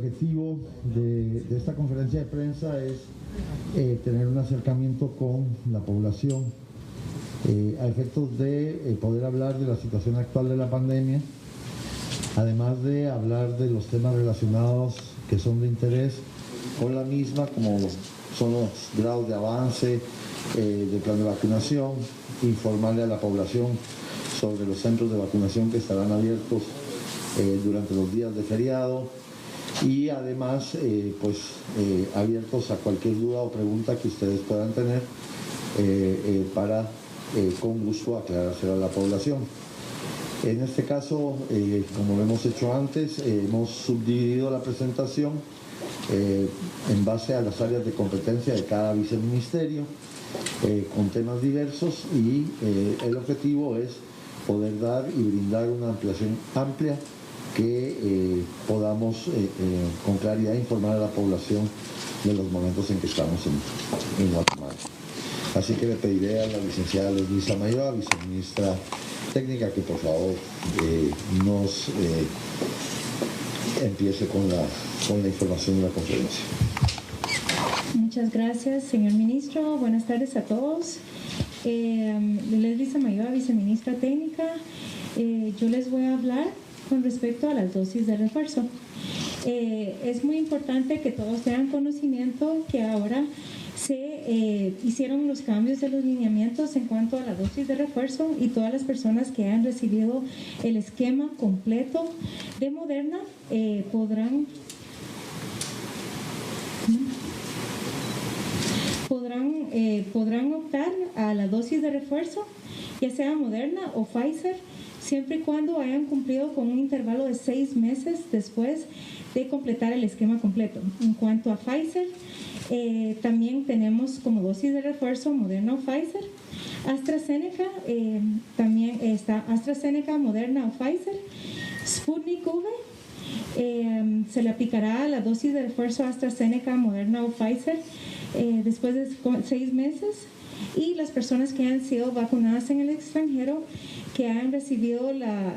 objetivo de esta conferencia de prensa es tener un acercamiento con la población a efectos de poder hablar de la situación actual de la pandemia, además de hablar de los temas relacionados que son de interés con la misma, como son los grados de avance del plan de vacunación, informarle a la población sobre los centros de vacunación que estarán abiertos durante los días de feriado y además abiertos a cualquier duda o pregunta que ustedes puedan tener para con gusto aclarárselo a la población. En este caso, como lo hemos hecho antes, hemos subdividido la presentación en base a las áreas de competencia de cada viceministerio con temas diversos y el objetivo es poder dar y brindar una ampliación amplia que podamos con claridad informar a la población de los momentos en que estamos en Guatemala. Así que le pediré a la licenciada Luisa Mayoa, viceministra técnica, que por favor nos empiece con la información de la conferencia. Muchas gracias, señor ministro. Buenas tardes a todos. Luisa Mayoa, viceministra técnica. Yo les voy a hablar con respecto a las dosis de refuerzo. Es muy importante que todos tengan conocimiento que ahora se hicieron los cambios de los lineamientos en cuanto a la dosis de refuerzo y todas las personas que han recibido el esquema completo de Moderna podrán optar a la dosis de refuerzo, ya sea Moderna o Pfizer, siempre y cuando hayan cumplido con un intervalo de 6 meses después de completar el esquema completo. En cuanto a Pfizer, también tenemos como dosis de refuerzo Moderna o Pfizer. AstraZeneca, también está AstraZeneca, Moderna o Pfizer. Sputnik V, se le aplicará la dosis de refuerzo AstraZeneca, Moderna o Pfizer después de 6 meses. Y las personas que han sido vacunadas en el extranjero, que han recibido la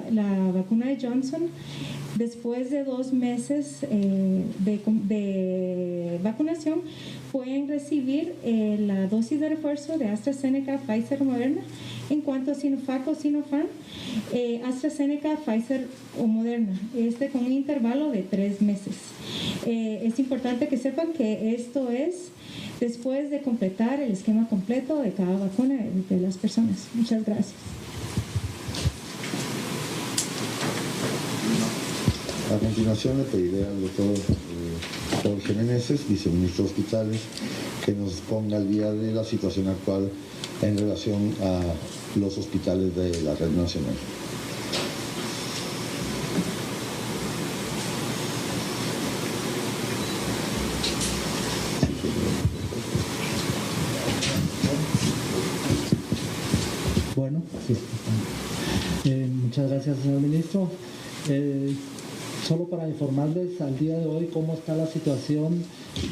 vacuna de Johnson, después de 2 meses de vacunación, pueden recibir la dosis de refuerzo de AstraZeneca, Pfizer o Moderna. En cuanto a Sinovac o Sinopharm, AstraZeneca, Pfizer o Moderna, con un intervalo de 3 meses. Es importante que sepan que esto es después de completar el esquema completo de cada vacuna de las personas. Muchas gracias. A continuación le pediré al doctor Jorge Meneses, viceministro de Hospitales, que nos ponga al día de la situación actual en relación a los hospitales de la red nacional. Bueno, sí. Muchas gracias, señor ministro. Solo para informarles al día de hoy cómo está la situación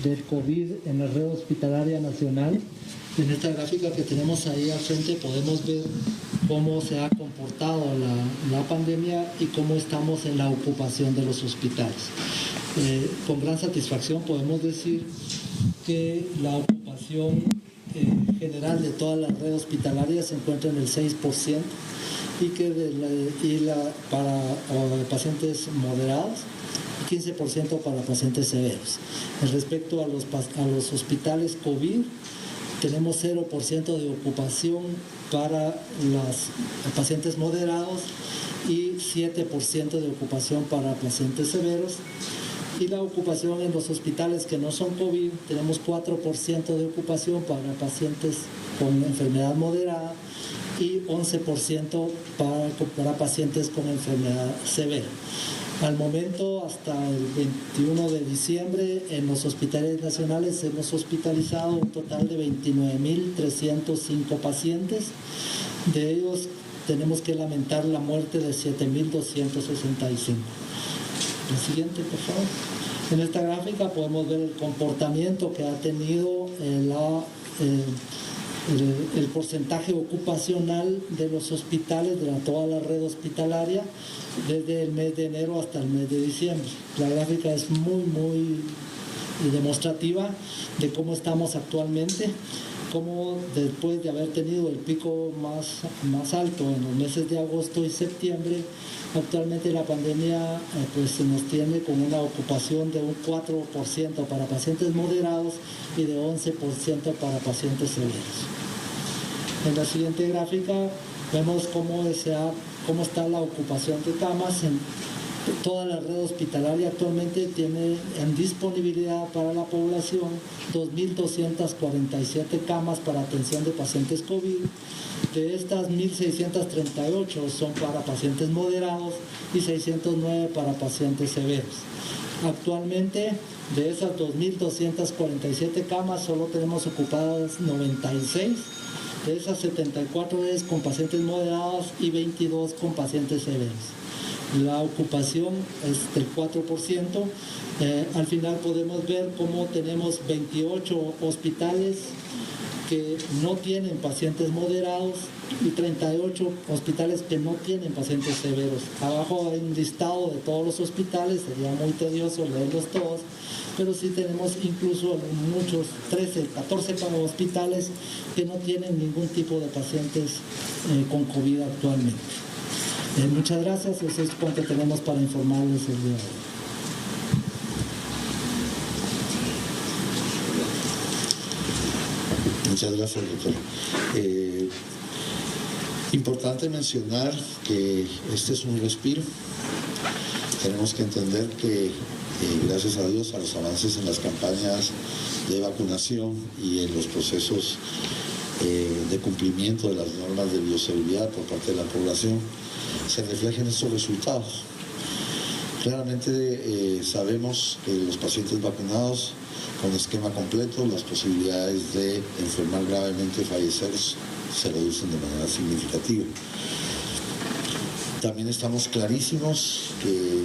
del COVID en la red hospitalaria nacional. En esta gráfica que tenemos ahí al frente podemos ver cómo se ha comportado la pandemia y cómo estamos en la ocupación de los hospitales. Con gran satisfacción podemos decir que la ocupación general de toda la red hospitalaria se encuentra en el 6%. Y que para pacientes moderados y 15% para pacientes severos. Respecto a los hospitales COVID, tenemos 0% de ocupación para los pacientes moderados y 7% de ocupación para pacientes severos. Y la ocupación en los hospitales que no son COVID, tenemos 4% de ocupación para pacientes con enfermedad moderada y 11% para pacientes con enfermedad severa. Al momento, hasta el 21 de diciembre, en los hospitales nacionales hemos hospitalizado un total de 29.305 pacientes. De ellos, tenemos que lamentar la muerte de 7.265. El siguiente, por favor. En esta gráfica podemos ver el comportamiento que ha tenido el porcentaje ocupacional de los hospitales, de toda la red hospitalaria, desde el mes de enero hasta el mes de diciembre. La gráfica es muy demostrativa de cómo estamos actualmente, cómo después de haber tenido el pico más alto en los meses de agosto y septiembre, actualmente la pandemia pues se nos tiene con una ocupación de un 4% para pacientes moderados y de 11% para pacientes severos. En la siguiente gráfica vemos cómo está la ocupación de camas. Toda la red hospitalaria actualmente tiene en disponibilidad para la población 2.247 camas para atención de pacientes COVID. De estas, 1.638 son para pacientes moderados y 609 para pacientes severos. Actualmente, de esas 2.247 camas, solo tenemos ocupadas 96. De esas, 74 es con pacientes moderados y 22 con pacientes severos. La ocupación es del 4%. Al final podemos ver cómo tenemos 28 hospitales que no tienen pacientes moderados y 38 hospitales que no tienen pacientes severos. Abajo hay un listado de todos los hospitales, sería muy tedioso leerlos todos, pero sí tenemos incluso muchos, 13, 14 hospitales que no tienen ningún tipo de pacientes con COVID actualmente. Muchas gracias, eso es cuanto tenemos para informarles el día de hoy. Muchas gracias, doctor. Importante mencionar que este es un respiro. Tenemos que entender que gracias a Dios, a los avances en las campañas de vacunación y en los procesos de cumplimiento de las normas de bioseguridad por parte de la población, se reflejan estos resultados. Claramente sabemos que los pacientes vacunados con esquema completo, las posibilidades de enfermar gravemente y fallecer se reducen de manera significativa. También estamos clarísimos que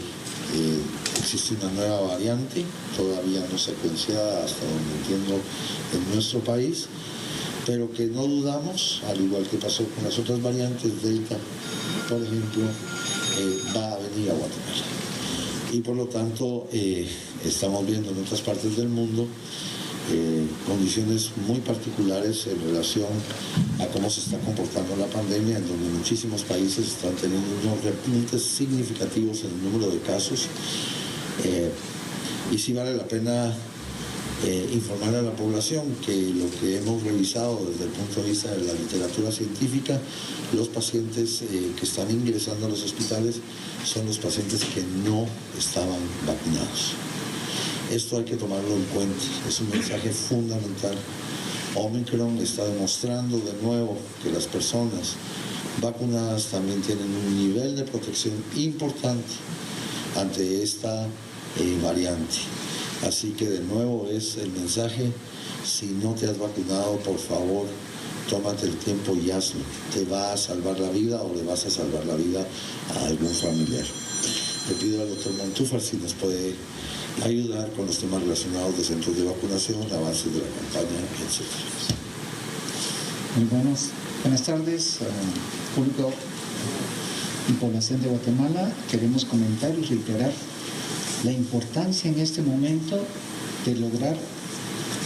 existe una nueva variante, todavía no secuenciada hasta donde entiendo en nuestro país, pero que no dudamos, al igual que pasó con las otras variantes, Delta, por ejemplo, va a venir a Guatemala. Y por lo tanto, estamos viendo en otras partes del mundo condiciones muy particulares en relación a cómo se está comportando la pandemia, en donde muchísimos países están teniendo unos repuntes significativos en el número de casos. Y sí vale la pena informar a la población que lo que hemos revisado desde el punto de vista de la literatura científica, los pacientes que están ingresando a los hospitales son los pacientes que no estaban vacunados. Esto hay que tomarlo en cuenta, es un mensaje fundamental. Omicron está demostrando de nuevo que las personas vacunadas también tienen un nivel de protección importante ante esta variante. Así que de nuevo es el mensaje: si no te has vacunado, por favor, tómate el tiempo y hazlo. Te va a salvar la vida o le vas a salvar la vida a algún familiar. Le pido al doctor Montúfar si nos puede ayudar con los temas relacionados de centros de vacunación, avances de la campaña, etc. Muy buenas tardes, público y población de Guatemala. Queremos comentar y reiterar la importancia en este momento de lograr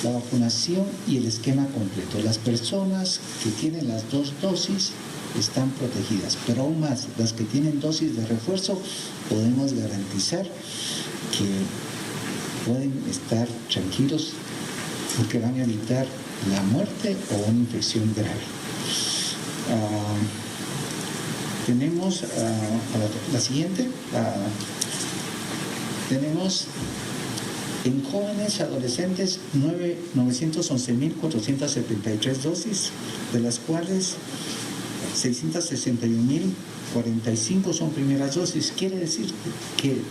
la vacunación y el esquema completo. Las personas que tienen las 2 dosis están protegidas, pero aún más las que tienen dosis de refuerzo, podemos garantizar que pueden estar tranquilos porque van a evitar la muerte o una infección grave. Tenemos la siguiente. Tenemos en jóvenes adolescentes 911.473 dosis, de las cuales 661.045 son primeras dosis. Quiere decir que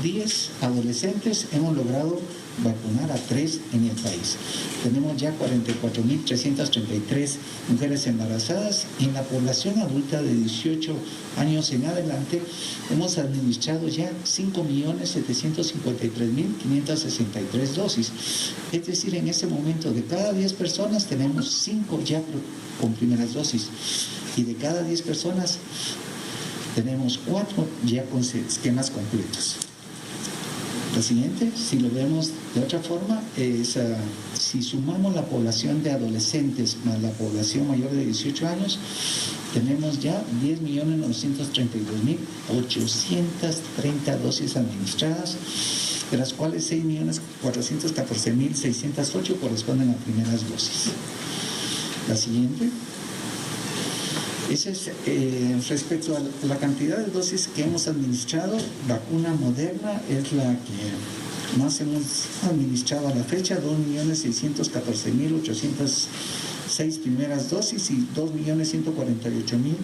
10 adolescentes hemos logrado vacunar a 3 en el país. Tenemos ya 44.333 mujeres embarazadas. En la población adulta de 18 años en adelante hemos administrado ya 5.753.563 dosis. Es decir, en este momento de cada 10 personas tenemos 5 ya con primeras dosis, y de cada 10 personas tenemos 4 ya con esquemas completos. La siguiente, si lo vemos de otra forma, es si sumamos la población de adolescentes más la población mayor de 18 años, tenemos ya 10.932.830 dosis administradas, de las cuales 6.414.608 corresponden a primeras dosis. La siguiente. Ese es respecto a la cantidad de dosis que hemos administrado. Vacuna Moderna es la que más hemos administrado a la fecha, 2.614.806 primeras dosis y 2.148.000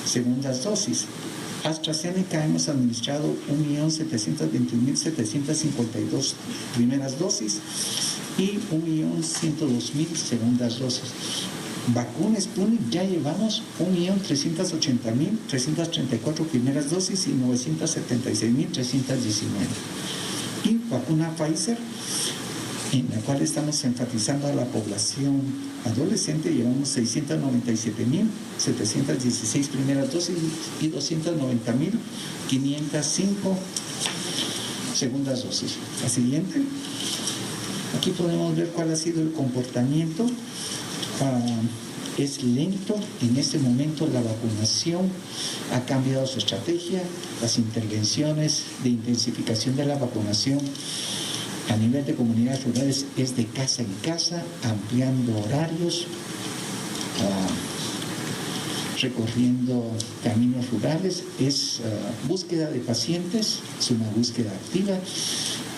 segundas dosis. AstraZeneca hemos administrado 1.721.752 primeras dosis y 1.102.000 segundas dosis. Vacuna Sputnik ya llevamos 1.380.334 primeras dosis y 976.319. Y vacuna Pfizer, en la cual estamos enfatizando a la población adolescente, llevamos 697.716 primeras dosis y 290.505 segundas dosis. La siguiente. Aquí podemos ver cuál ha sido el comportamiento. Es lento en este momento la vacunación, ha cambiado su estrategia, las intervenciones de intensificación de la vacunación a nivel de comunidades rurales es de casa en casa, ampliando horarios, recorriendo caminos rurales, es búsqueda de pacientes, es una búsqueda activa.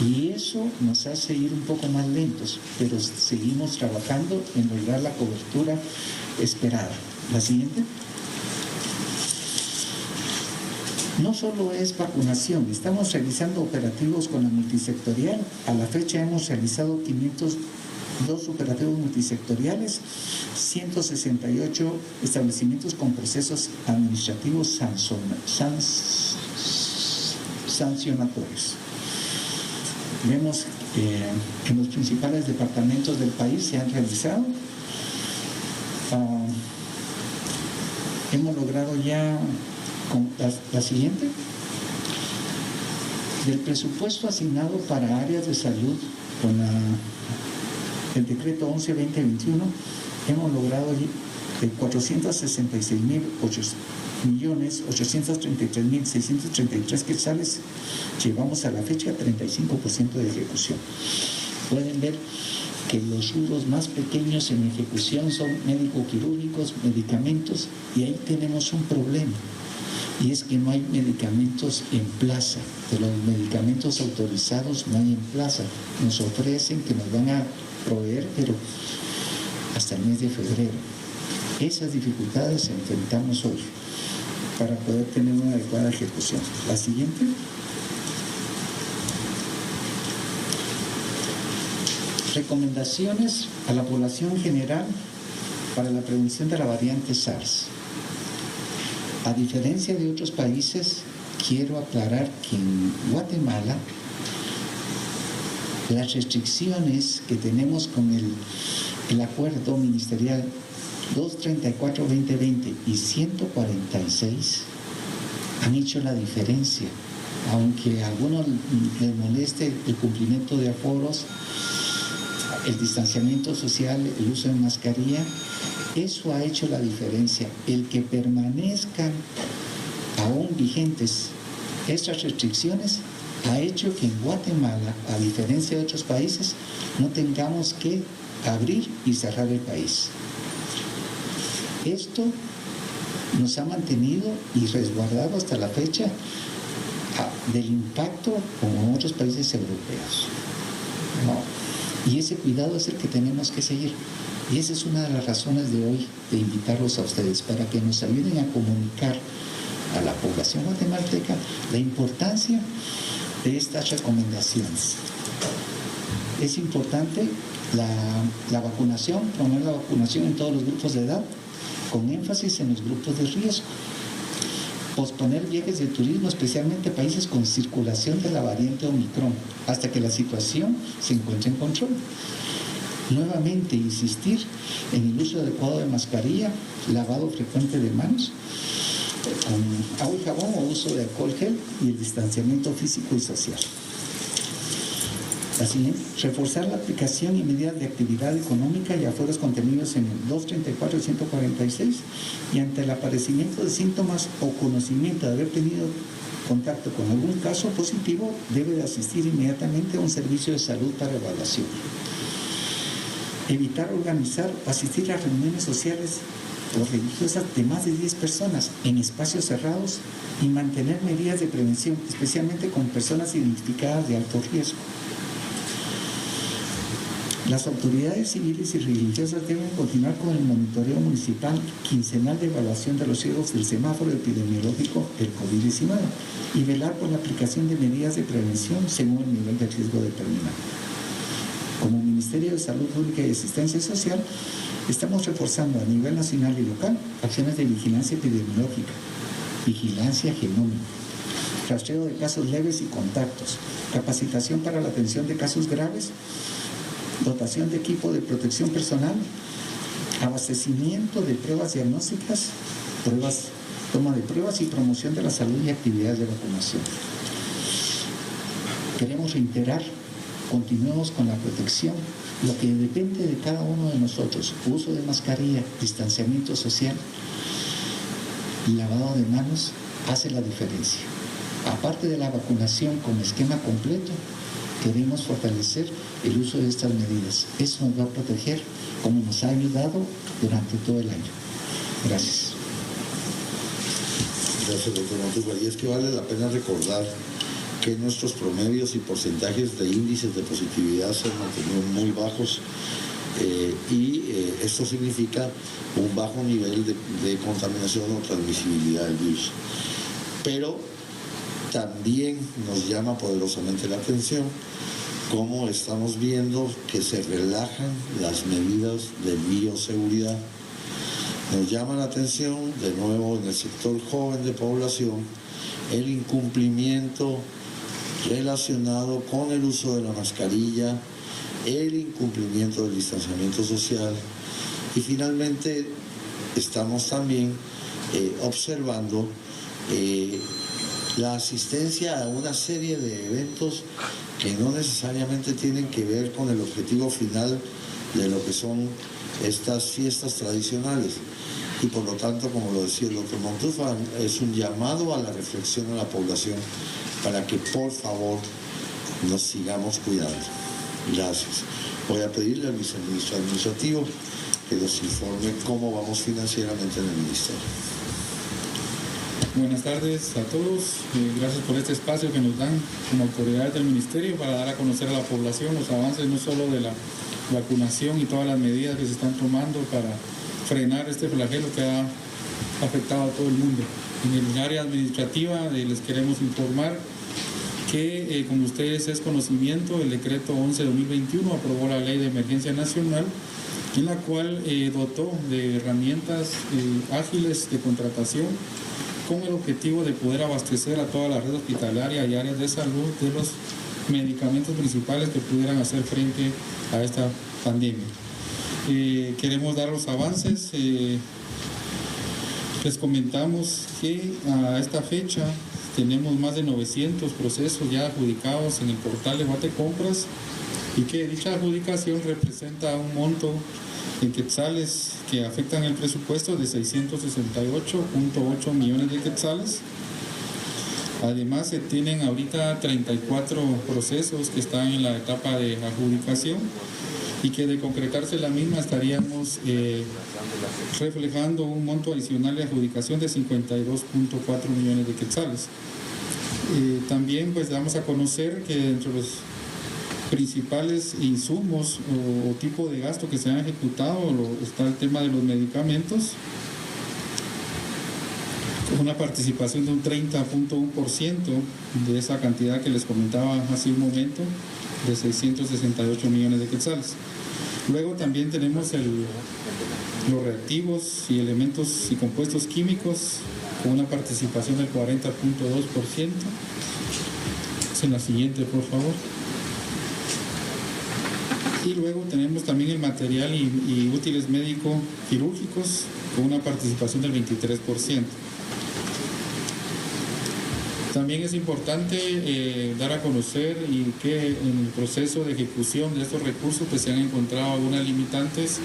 Y eso nos hace ir un poco más lentos, pero seguimos trabajando en lograr la cobertura esperada. La siguiente. No solo es vacunación, estamos realizando operativos con la multisectorial. A la fecha hemos realizado 502 operativos multisectoriales, 168 establecimientos con procesos administrativos sancionatorios. Vemos que en los principales departamentos del país se han realizado. Hemos logrado ya con la siguiente. Del presupuesto asignado para áreas de salud con el decreto 11-2021, hemos logrado 466.833.633 quetzales. Llevamos a la fecha 35% de ejecución. Pueden ver que los rubros más pequeños en ejecución son médico-quirúrgicos, medicamentos, y ahí tenemos un problema, y es que no hay medicamentos en plaza. De los medicamentos autorizados no hay en plaza. Nos ofrecen que nos van a proveer, pero hasta el mes de febrero. Esas dificultades enfrentamos hoy para poder tener una adecuada ejecución. La siguiente. Recomendaciones a la población general para la prevención de la variante SARS. A diferencia de otros países, quiero aclarar que en Guatemala las restricciones que tenemos con el acuerdo ministerial 234-2020 y 146 han hecho la diferencia. Aunque a algunos les moleste el cumplimiento de aforos, el distanciamiento social, el uso de mascarilla, eso ha hecho la diferencia. El que permanezcan aún vigentes estas restricciones ha hecho que en Guatemala, a diferencia de otros países, no tengamos que abrir y cerrar el país. Esto nos ha mantenido y resguardado hasta la fecha del impacto como en otros países europeos. Y ese cuidado es el que tenemos que seguir. Y esa es una de las razones de hoy de invitarlos a ustedes para que nos ayuden a comunicar a la población guatemalteca la importancia de estas recomendaciones. Es importante la vacunación, promover la vacunación en todos los grupos de edad, con énfasis en los grupos de riesgo. Posponer viajes de turismo, especialmente a países con circulación de la variante Omicron, hasta que la situación se encuentre en control. Nuevamente, insistir en el uso adecuado de mascarilla, lavado frecuente de manos con agua y jabón o uso de alcohol gel y el distanciamiento físico y social. La siguiente, reforzar la aplicación y medidas de actividad económica y aforos contenidos en el 234 y 146, y ante el aparecimiento de síntomas o conocimiento de haber tenido contacto con algún caso positivo, debe de asistir inmediatamente a un servicio de salud para evaluación. Evitar organizar o asistir a reuniones sociales o religiosas de más de 10 personas en espacios cerrados y mantener medidas de prevención, especialmente con personas identificadas de alto riesgo. Las autoridades civiles y religiosas deben continuar con el monitoreo municipal quincenal de evaluación de los riesgos del semáforo epidemiológico del COVID-19 y velar por la aplicación de medidas de prevención según el nivel de riesgo determinado. Como Ministerio de Salud Pública y Asistencia Social, estamos reforzando a nivel nacional y local acciones de vigilancia epidemiológica, vigilancia genómica, rastreo de casos leves y contactos, capacitación para la atención de casos graves, dotación de equipo de protección personal, abastecimiento de pruebas diagnósticas, toma de pruebas y promoción de la salud y actividades de vacunación. Queremos reiterar, continuemos con la protección, lo que depende de cada uno de nosotros: uso de mascarilla, distanciamiento social, lavado de manos, hace la diferencia. Aparte de la vacunación con esquema completo, queremos fortalecer el uso de estas medidas. Eso nos va a proteger como nos ha ayudado durante todo el año. Gracias. Gracias, doctor Montúfar. Y es que vale la pena recordar que nuestros promedios y porcentajes de índices de positividad se han mantenido muy bajos esto significa un bajo nivel de contaminación o transmisibilidad del virus. Pero también nos llama poderosamente la atención cómo estamos viendo que se relajan las medidas de bioseguridad. Nos llama la atención, de nuevo, en el sector joven de población, el incumplimiento relacionado con el uso de la mascarilla, el incumplimiento del distanciamiento social, y finalmente estamos también observando la asistencia a una serie de eventos que no necesariamente tienen que ver con el objetivo final de lo que son estas fiestas tradicionales. Y por lo tanto, como lo decía el doctor Montúfar, es un llamado a la reflexión a la población para que por favor nos sigamos cuidando. Gracias. Voy a pedirle al viceministro administrativo que nos informe cómo vamos financieramente en el ministerio. Buenas tardes a todos. Gracias por este espacio que nos dan como autoridades del ministerio para dar a conocer a la población los avances no solo de la vacunación y todas las medidas que se están tomando para frenar este flagelo que ha afectado a todo el mundo. En el área administrativa les queremos informar que, como ustedes es conocimiento, el decreto 11/2021 aprobó la Ley de Emergencia Nacional, en la cual dotó de herramientas ágiles de contratación con el objetivo de poder abastecer a toda la red hospitalaria y áreas de salud de los medicamentos principales que pudieran hacer frente a esta pandemia. Queremos dar los avances. Les comentamos que a esta fecha tenemos más de 900 procesos ya adjudicados en el portal de Guatecompras, y que dicha adjudicación representa un monto en quetzales que afectan el presupuesto de 668.8 millones de quetzales. Además, se tienen ahorita 34 procesos que están en la etapa de adjudicación, y que de concretarse la misma estaríamos reflejando un monto adicional de adjudicación de 52.4 millones de quetzales. También pues damos a conocer que entre los principales insumos o tipo de gasto que se han ejecutado está el tema de los medicamentos. una participación de un 30.1% de esa cantidad que les comentaba hace un momento, de 668 millones de quetzales. Luego también tenemos los reactivos y elementos y compuestos químicos con una participación del 40.2%. En la siguiente, por favor. Y luego tenemos también el material y útiles médico-quirúrgicos con una participación del 23%. También es importante dar a conocer y que en el proceso de ejecución de estos recursos pues, se han encontrado algunas limitantes.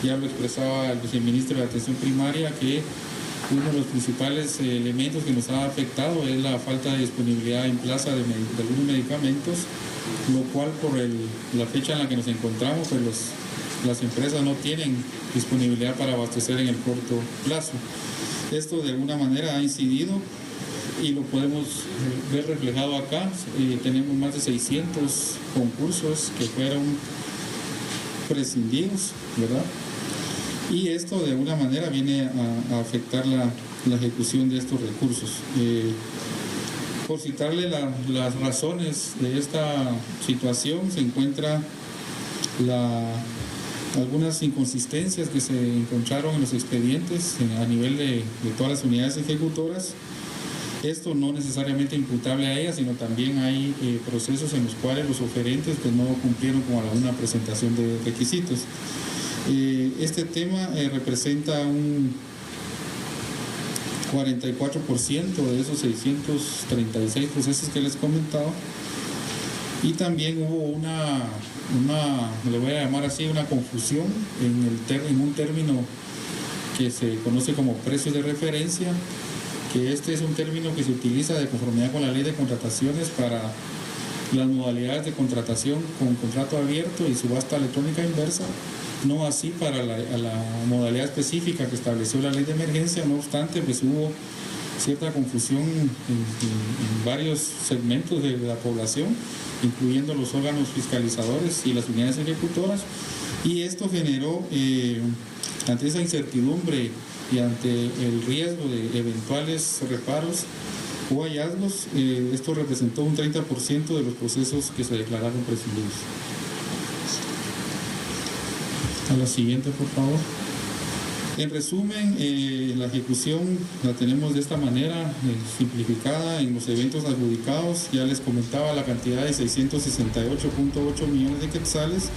Ya lo expresaba el viceministro de Atención Primaria, que uno de los principales elementos que nos ha afectado es la falta de disponibilidad en plaza de algunos medicamentos, lo cual por la fecha en la que nos encontramos, pues las empresas no tienen disponibilidad para abastecer en el corto plazo. Esto de alguna manera ha incidido y lo podemos ver reflejado acá. Tenemos más de 600 concursos que fueron prescindidos, ¿verdad? Y esto de alguna manera viene a afectar la ejecución de estos recursos. Por citarle las razones de esta situación, se encuentra algunas inconsistencias que se encontraron en los expedientes a nivel de todas las unidades ejecutoras. Esto no necesariamente imputable a ellas, sino también hay procesos en los cuales los oferentes pues, no cumplieron con alguna presentación de requisitos. Este tema representa un 44% de esos 636 procesos que les comentaba, y también hubo le voy a llamar así, una confusión en un término que se conoce como precios de referencia, que este es un término que se utiliza de conformidad con la ley de contrataciones para las modalidades de contratación con contrato abierto y subasta electrónica inversa, no así para la modalidad específica que estableció la ley de emergencia. No obstante, pues hubo cierta confusión en varios segmentos de la población, incluyendo los órganos fiscalizadores y las unidades ejecutoras, y esto generó, ante esa incertidumbre y ante el riesgo de eventuales reparos o hallazgos, esto representó un 30% de los procesos que se declararon prescindidos. A la siguiente, por favor. En resumen, la ejecución la tenemos de esta manera, simplificada en los eventos adjudicados. Ya les comentaba la cantidad de 668.8 millones de quetzales.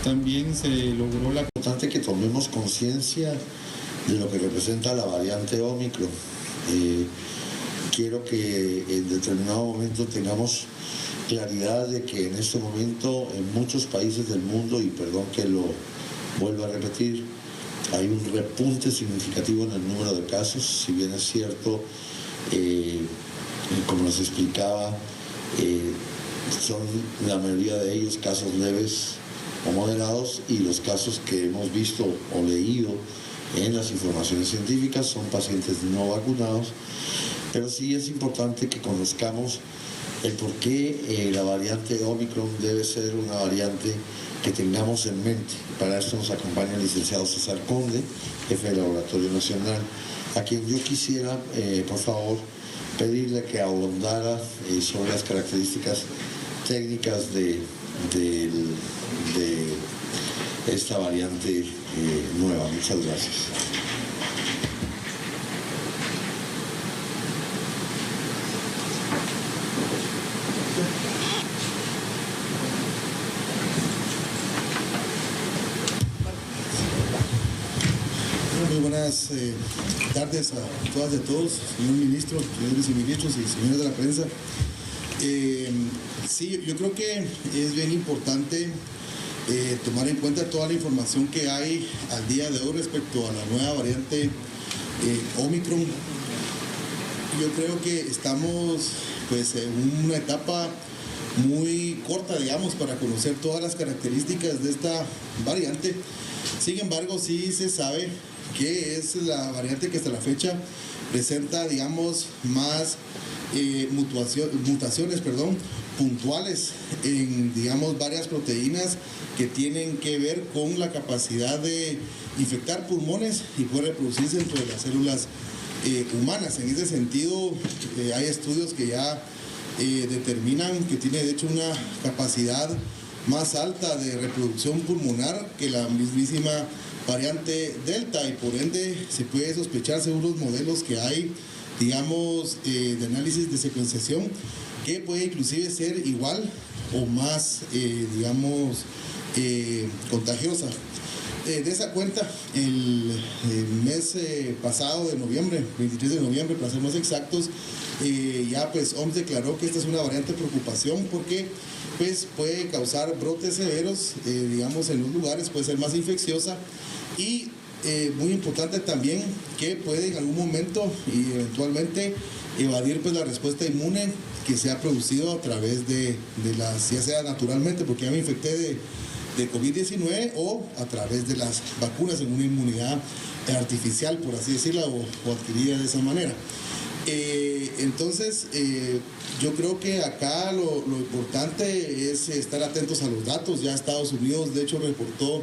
También se logró la... Es importante que tomemos conciencia de lo que representa la variante Omicron. Quiero que en determinado momento tengamos claridad de que en este momento en muchos países del mundo, y perdón que lo vuelva a repetir, hay un repunte significativo en el número de casos. Si bien es cierto, como les explicaba, son la mayoría de ellos casos leves o moderados, y los casos que hemos visto o leído en las informaciones científicas son pacientes no vacunados. Pero sí es importante que conozcamos el por qué la variante Omicron debe ser una variante que tengamos en mente. Para esto nos acompaña el licenciado César Conde, jefe del Laboratorio Nacional, a quien yo quisiera, por favor, pedirle que abundara sobre las características técnicas de esta variante nueva. Muchas gracias. Muy buenas tardes a todas y a todos, señor ministro, señores viceministros y señores de la prensa. Sí, yo creo que es bien importante tomar en cuenta toda la información que hay al día de hoy respecto a la nueva variante Omicron. Yo creo que estamos pues en una etapa muy corta, digamos, para conocer todas las características de esta variante. Sin embargo, sí se sabe que es la variante que hasta la fecha presenta, digamos, más mutaciones puntuales en, digamos, varias proteínas que tienen que ver con la capacidad de infectar pulmones y poder reproducirse dentro de las células humanas. En ese sentido, hay estudios que ya determinan que tiene de hecho una capacidad más alta de reproducción pulmonar que la mismísima variante Delta, y por ende se puede sospechar, según los modelos que hay, digamos, de análisis de secuenciación, que puede inclusive ser igual o más, digamos, contagiosa. De esa cuenta, el mes pasado de noviembre, 23 de noviembre para ser más exactos, ya pues OMS declaró que esta es una variante de preocupación porque pues puede causar brotes severos, digamos, en los lugares, puede ser más infecciosa y muy importante también que puede en algún momento y eventualmente evadir pues la respuesta inmune que se ha producido a través de las, ya sea naturalmente porque ya me infecté de COVID-19 o a través de las vacunas en una inmunidad artificial, por así decirlo, o adquirida de esa manera. Entonces, yo creo que acá lo importante es estar atentos a los datos. Ya Estados Unidos, de hecho, reportó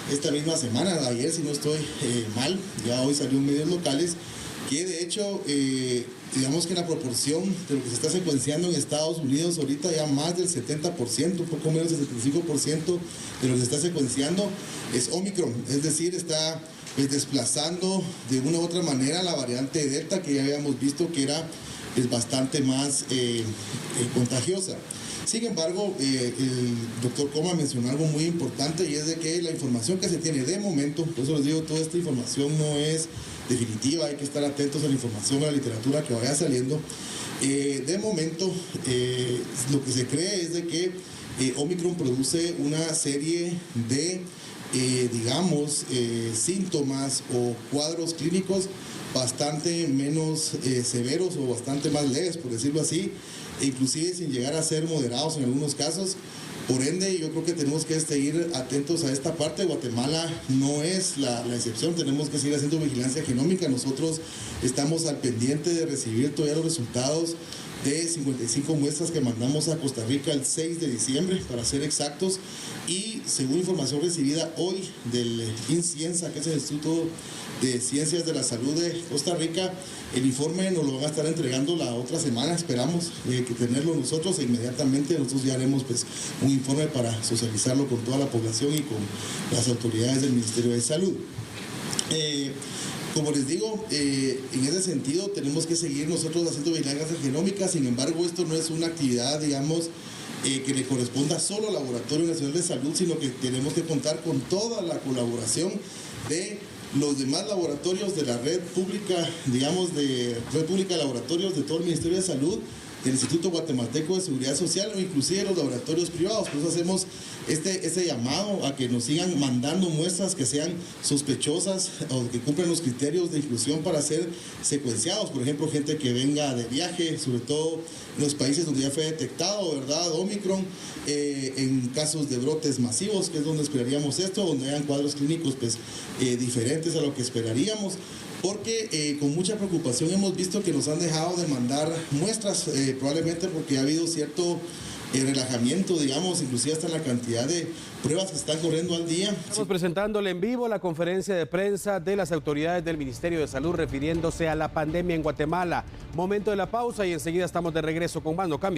esta misma semana, ayer si no estoy mal, ya hoy salió en medios locales, que de hecho, digamos que la proporción de lo que se está secuenciando en Estados Unidos ahorita ya más del 70%, un poco menos del 75% de lo que se está secuenciando es Omicron, es decir, está pues desplazando de una u otra manera la variante Delta que ya habíamos visto que era bastante más contagiosa. Sin embargo, el doctor Coma mencionó algo muy importante y es de que la información que se tiene de momento, por eso les digo, toda esta información no es definitiva, hay que estar atentos a la información, a la literatura que vaya saliendo. De momento, lo que se cree es de que Omicron produce una serie de, digamos, síntomas o cuadros clínicos bastante menos severos o bastante más leves, por decirlo así, inclusive sin llegar a ser moderados en algunos casos. Por ende, yo creo que tenemos que seguir atentos a esta parte. Guatemala no es la excepción, tenemos que seguir haciendo vigilancia genómica. Nosotros estamos al pendiente de recibir todavía los resultados de 55 muestras que mandamos a Costa Rica el 6 de diciembre, para ser exactos, y según información recibida hoy del INCIENSA, que es el Instituto de Ciencias de la Salud de Costa Rica, el informe nos lo van a estar entregando la otra semana, esperamos que tenerlo nosotros e inmediatamente nosotros ya haremos pues un informe para socializarlo con toda la población y con las autoridades del Ministerio de Salud. Como les digo, en ese sentido tenemos que seguir nosotros haciendo vigilancia genómica. Sin embargo, esto no es una actividad, digamos, que le corresponda solo al Laboratorio Nacional de Salud, sino que tenemos que contar con toda la colaboración de los demás laboratorios de la red pública, digamos, de red pública de laboratorios de todo el Ministerio de Salud, del Instituto Guatemalteco de Seguridad Social o inclusive los laboratorios privados. Por eso hacemos este llamado a que nos sigan mandando muestras que sean sospechosas o que cumplan los criterios de inclusión para ser secuenciados. Por ejemplo, gente que venga de viaje, sobre todo en los países donde ya fue detectado, ¿verdad?, Omicron, en casos de brotes masivos, que es donde esperaríamos esto, donde hayan cuadros clínicos pues, diferentes a lo que esperaríamos. Porque con mucha preocupación hemos visto que nos han dejado de mandar muestras, probablemente porque ha habido cierto relajamiento, digamos, inclusive hasta la cantidad de pruebas que están corriendo al día. Estamos presentándole en vivo la conferencia de prensa de las autoridades del Ministerio de Salud refiriéndose a la pandemia en Guatemala. Momento de la pausa y enseguida estamos de regreso con más. No cambie.